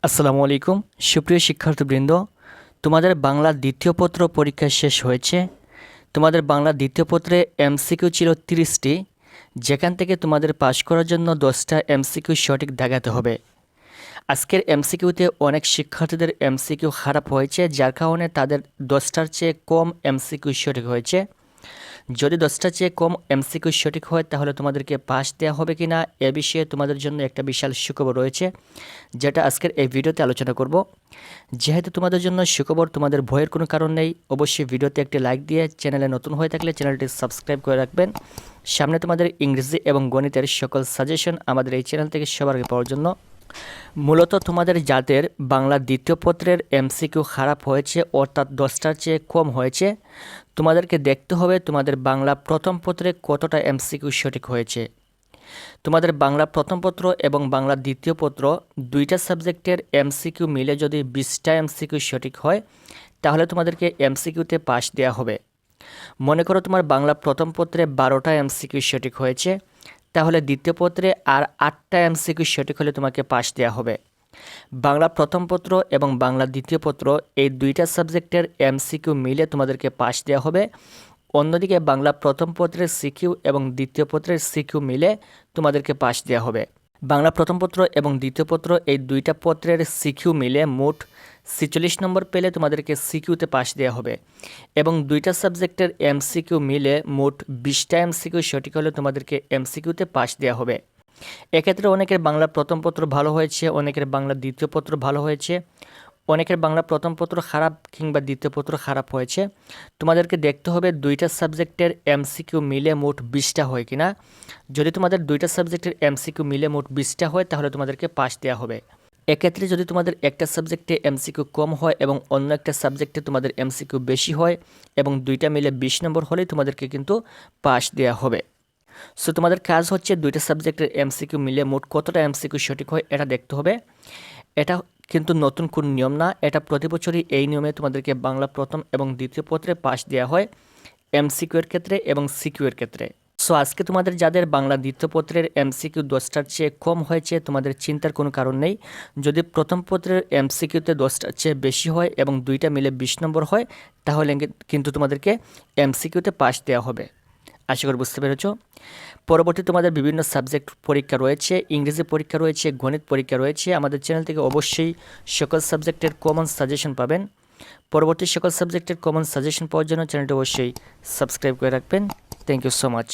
আসসালামু আলাইকুম সুপ্রিয় শিক্ষার্থীবৃন্দ, তোমাদের বাংলা দ্বিতীয় পত্র পরীক্ষা শেষ হয়েছে। তোমাদের বাংলা দ্বিতীয় পত্রে এমসিকিউ ছিল 30টি, যেখান থেকে তোমাদের পাশ করার জন্য 10টা এমসিকিউ সঠিক দেখাতে হবে। আজকের এমসিকিউতে অনেক শিক্ষার্থীদের এমসিকিউ খারাপ হয়েছে, যার কারণে তাদের 10টার চেয়ে কম এমসিকিউ সঠিক হয়েছে। যদি 10টার চেয়ে কম এমসিকিউ সঠিক হয় তাহলে তোমাদেরকে পাস দেওয়া হবে কি না এ বিষয়ে তোমাদের জন্য একটা বিশাল সুখবর রয়েছে, যেটা আজকের এই ভিডিওতে আলোচনা করব। যেহেতু তোমাদের জন্য সুখবর, তোমাদের ভয়ের কোনো কারণ নেই। অবশ্যই ভিডিওতে একটি লাইক দিয়ে চ্যানেলে নতুন হয়ে থাকলে চ্যানেলটি সাবস্ক্রাইব করে রাখবেন। সামনে তোমাদের ইংরেজি এবং গণিতের সকল সাজেশন আমাদের এই চ্যানেল থেকে সবার আগে পাওয়ার জন্য। মূলত তোমাদের যাদের বাংলা দ্বিতীয় পত্রের এমসিকিউ খারাপ হয়েছে, অর্থাৎ 10টার চেয়ে কম হয়েছে, তোমাদেরকে দেখতে হবে তোমাদের বাংলা প্রথম পত্রে কতটা এমসিকিউ সঠিক হয়েছে। তোমাদের বাংলা প্রথম পত্র এবং বাংলা দ্বিতীয় পত্র দুইটা সাবজেক্টের এমসিকিউ মিলে যদি 20টা এমসিকিউ সঠিক হয় তাহলে তোমাদেরকে এমসিকিউতে পাস দেওয়া হবে। মনে করো তোমার বাংলা প্রথম পত্রে 12টা এমসিকিউ সঠিক হয়েছে, তাহলে দ্বিতীয় পত্রে আর 8টা এমসিকিউ সঠিক হলে তোমাকে পাস দেওয়া হবে। বাংলা প্রথম পত্র এবং বাংলা দ্বিতীয় পত্র এই দুইটা সাবজেক্টের এমসিকিউ মিলে তোমাদেরকে পাস দেওয়া হবে। অন্যদিকে বাংলা প্রথম পত্রের সিকিউ এবং দ্বিতীয় পত্রের সিকিউ মিলে তোমাদেরকে পাস দেওয়া হবে। বাংলা প্রথম পত্র এবং দ্বিতীয় পত্র এই দুইটা পত্রের সিকিউ মিলে মোট 46 নম্বর পেলে তোমাদেরকে সিকিউতে পাস দেওয়া হবে, এবং দুইটা সাবজেক্টের এমসিকিউ মিলে মোট 20টা এমসিকিউ সঠিক হলে তোমাদেরকে এমসিকিউতে পাস দেওয়া হবে। এক্ষেত্রে অনেকের বাংলা প্রথম পত্র ভালো হয়েছে, অনেকের বাংলা দ্বিতীয় পত্র ভালো হয়েছে, অনেকের বাংলা প্রথম পত্র খারাপ কিংবা দ্বিতীয় পত্র খারাপ হয়েছে। তোমাদেরকে দেখতে হবে দুইটা সাবজেক্টের এমসিকিউ মিলে মোট 20টা হয় কিনা। যদি তোমাদের দুইটা সাবজেক্টের এমসিকিউ মিলে মোট 20টা হয় তাহলে তোমাদেরকে পাস দেওয়া হবে। এক্ষেত্রে যদি তোমাদের একটা সাবজেক্টে এমসিকিউ কম হয় এবং অন্য একটা সাবজেক্টে তোমাদের এমসিকিউ বেশি হয় এবং দুইটা মিলে 20 নম্বর হলেই তোমাদেরকে কিন্তু পাস দেওয়া হবে। সো তোমাদের কাজ হচ্ছে দুইটা সাবজেক্টের এমসিকিউ মিলে মোট কতটা এমসিকিউ সঠিক হয় এটা দেখতে হবে। এটা কিন্তু নতুন কোন নিয়ম না, এটা প্রতি বছরই এই নিয়মে তোমাদেরকে বাংলা প্রথম এবং দ্বিতীয় পত্রে পাস দেওয়া হয়, এমসিকিউ এর ক্ষেত্রে এবং সিকিউ এর ক্ষেত্রে। সো আজকে তোমাদের যাদের বাংলা দ্বিতীয় পত্রের এমসিকিউ 10টার চেয়ে কম হয়েছে তোমাদের চিন্তার কোনো কারণ নেই। যদি প্রথম পত্রের এমসিকিউতে 10টার চেয়ে বেশি হয় এবং দুইটা মিলে 20 নম্বর হয় তাহলে কিন্তু তোমাদেরকে এমসিকিউতে পাস দেওয়া হবে। আশা করি বুঝতে পেরেছ। পরবর্তী তোমাদের বিভিন্ন সাবজেক্ট পরীক্ষা রয়েছে, ইংরেজি পরীক্ষা রয়েছে, গণিত পরীক্ষা রয়েছে। আমাদের চ্যানেল থেকে অবশ্যই সকল সাবজেক্টের কমন সাজেশন পাবেন। পরবর্তী সকল সাবজেক্টের কমন সাজেশন পাওয়ার জন্য চ্যানেলটি অবশ্যই সাবস্ক্রাইব করে রাখবেন। Thank you so much.